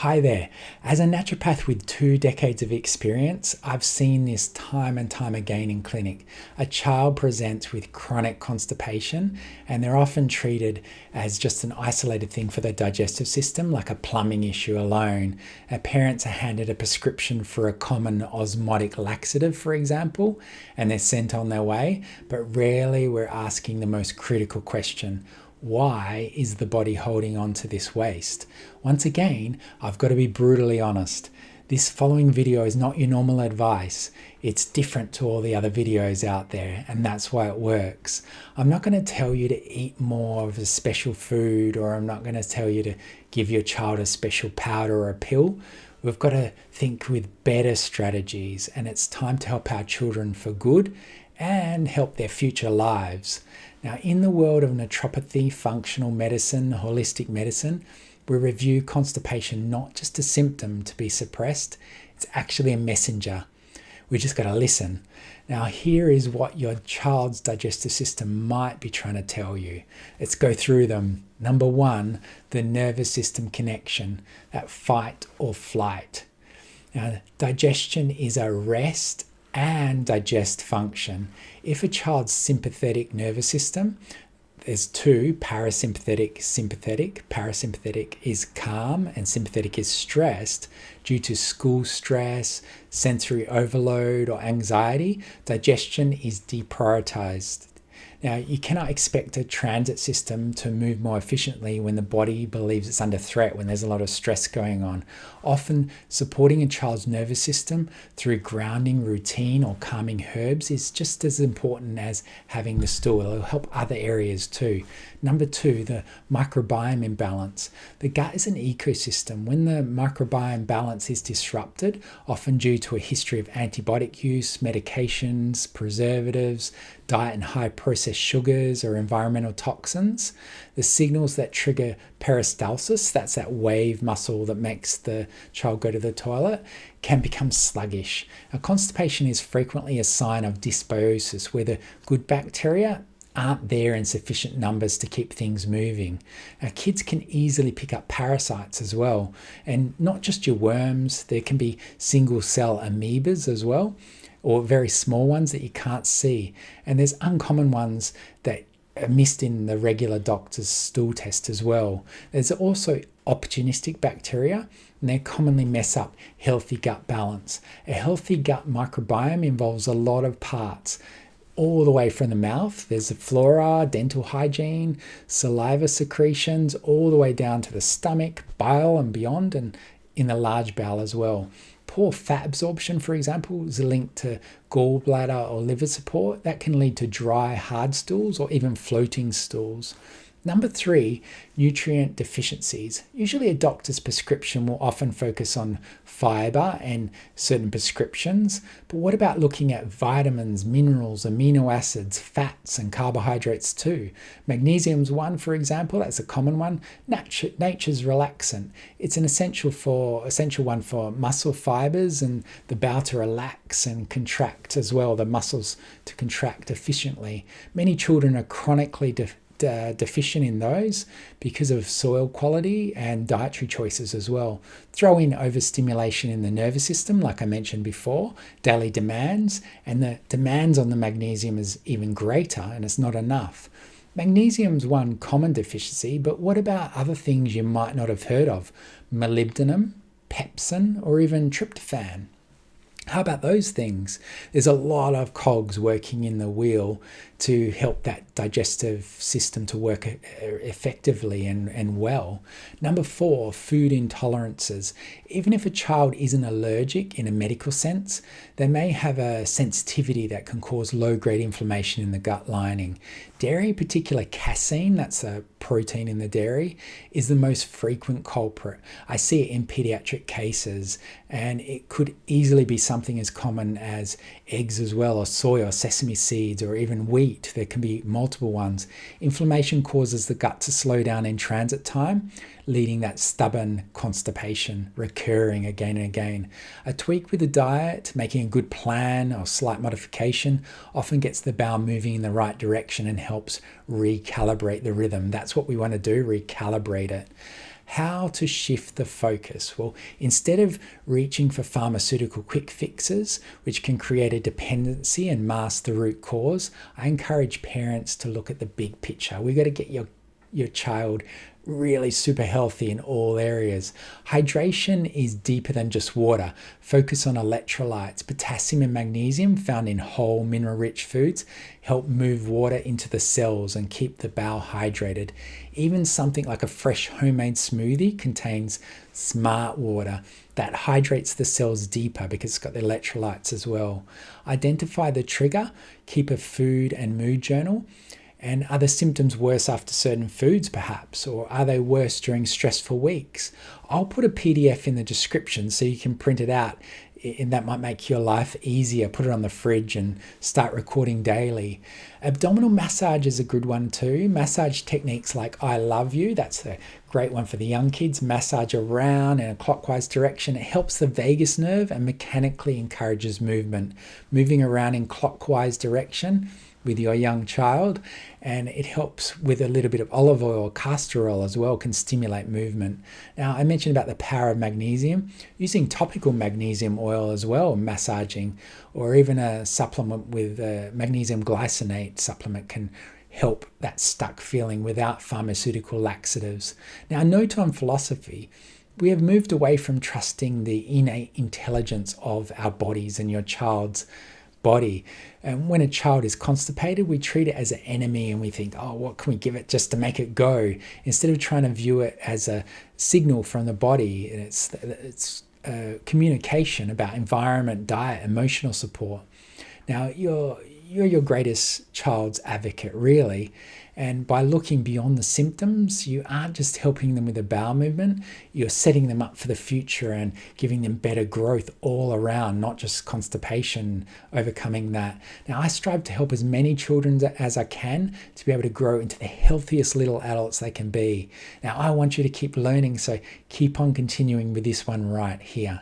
Hi there. As a naturopath with 2 decades of experience, I've seen this time and time again in clinic. A child presents with chronic constipation, and they're often treated as just an isolated thing for the digestive system, like a plumbing issue alone. Parents are handed a prescription for a common osmotic laxative, for example, and they're sent on their way, but rarely we're asking the most critical question: why is the body holding on to this waste? Once again, I've got to be brutally honest. This following video is not your normal advice. It's different to all the other videos out there, and that's why it works. I'm not going to tell you to eat more of a special food, or I'm not going to tell you to give your child a special powder or a pill. We've got to think with better strategies, and it's time to help our children for good and help their future lives. Now, in the world of naturopathy, functional medicine, holistic medicine, we review constipation not just a symptom to be suppressed, it's actually a messenger. We just got to listen. Now, here is what your child's digestive system might be trying to tell you. Let's go through them. Number 1, the nervous system connection, that fight or flight. Now, digestion is a rest and digest function. If a child's sympathetic nervous system, there's 2, parasympathetic, sympathetic. Parasympathetic is calm and sympathetic is stressed due to school stress, sensory overload or anxiety. Digestion is deprioritized. Now, you cannot expect a transit system to move more efficiently when the body believes it's under threat, when there's a lot of stress going on. Often, supporting a child's nervous system through grounding routine or calming herbs is just as important as having the stool. It'll help other areas too. Number 2, the microbiome imbalance. The gut is an ecosystem. When the microbiome balance is disrupted, often due to a history of antibiotic use, medications, preservatives, diet and high processed sugars or environmental toxins, the signals that trigger peristalsis, that's that wave muscle that makes the child go to the toilet, can become sluggish. Now, constipation is frequently a sign of dysbiosis, where the good bacteria aren't there in sufficient numbers to keep things moving. Now, kids can easily pick up parasites as well, and not just your worms, there can be single cell amoebas as well, or very small ones that you can't see. And there's uncommon ones that are missed in the regular doctor's stool test as well. There's also opportunistic bacteria, and they commonly mess up healthy gut balance. A healthy gut microbiome involves a lot of parts, all the way from the mouth. There's the flora, dental hygiene, saliva secretions, all the way down to the stomach, bile and beyond, and in the large bowel as well. Poor fat absorption, for example, is linked to gallbladder or liver support. That can lead to dry, hard stools or even floating stools. Number 3, nutrient deficiencies. Usually a doctor's prescription will often focus on fiber and certain prescriptions, but what about looking at vitamins, minerals, amino acids, fats and carbohydrates too? Magnesium's one, for example, that's a common one. Nature's relaxant. It's an essential one for muscle fibers and the bowel to relax and contract as well, the muscles to contract efficiently. Many children are chronically deficient in those because of soil quality and dietary choices as well. Throw in overstimulation in the nervous system, like I mentioned before, daily demands, and the demands on the magnesium is even greater, and it's not enough. Magnesium's one common deficiency, but what about other things you might not have heard of? Molybdenum, pepsin, or even tryptophan. How about those things? There's a lot of cogs working in the wheel to help that digestive system to work effectively and well. Number 4, food intolerances. Even if a child isn't allergic in a medical sense, they may have a sensitivity that can cause low-grade inflammation in the gut lining. Dairy, in particular casein, that's a protein in the dairy, is the most frequent culprit. I see it in pediatric cases, and it could easily be something as common as eggs as well, or soy or sesame seeds, or even wheat. There can be multiple ones. Inflammation causes the gut to slow down in transit time, leading that stubborn constipation recurring again and again. A tweak with the diet, making a good plan or slight modification often gets the bowel moving in the right direction and helps recalibrate the rhythm. That's what we want to do, recalibrate it. How to shift the focus? Well, instead of reaching for pharmaceutical quick fixes, which can create a dependency and mask the root cause, I encourage parents to look at the big picture. We've got to get your child really super healthy in all areas. Hydration is deeper than just water. Focus on electrolytes. Potassium and magnesium found in whole mineral-rich foods help move water into the cells and keep the bowel hydrated. Even something like a fresh homemade smoothie contains smart water that hydrates the cells deeper because it's got the electrolytes as well. Identify the trigger. Keep a food and mood journal. And are the symptoms worse after certain foods, perhaps? Or are they worse during stressful weeks? I'll put a PDF in the description so you can print it out, and that might make your life easier. Put it on the fridge and start recording daily. Abdominal massage is a good one too. Massage techniques like I Love You, that's a great one for the young kids. Massage around in a clockwise direction. It helps the vagus nerve and mechanically encourages movement. Moving around in clockwise direction with your young child, and it helps with a little bit of olive oil, castor oil as well, can stimulate movement. Now, I mentioned about the power of magnesium. Using topical magnesium oil as well, massaging, or even a supplement with a magnesium glycinate supplement can help that stuck feeling without pharmaceutical laxatives. Now, a note on philosophy. We have moved away from trusting the innate intelligence of our bodies and your child's body. And when a child is constipated, we treat it as an enemy and we think, oh, what can we give it just to make it go? Instead of trying to view it as a signal from the body. And it's communication about environment, diet, emotional support. Now, you're your greatest child's advocate, really. And by looking beyond the symptoms, you aren't just helping them with a bowel movement, you're setting them up for the future and giving them better growth all around, not just constipation, overcoming that. Now, I strive to help as many children as I can to be able to grow into the healthiest little adults they can be. Now, I want you to keep learning, so keep on continuing with this one right here.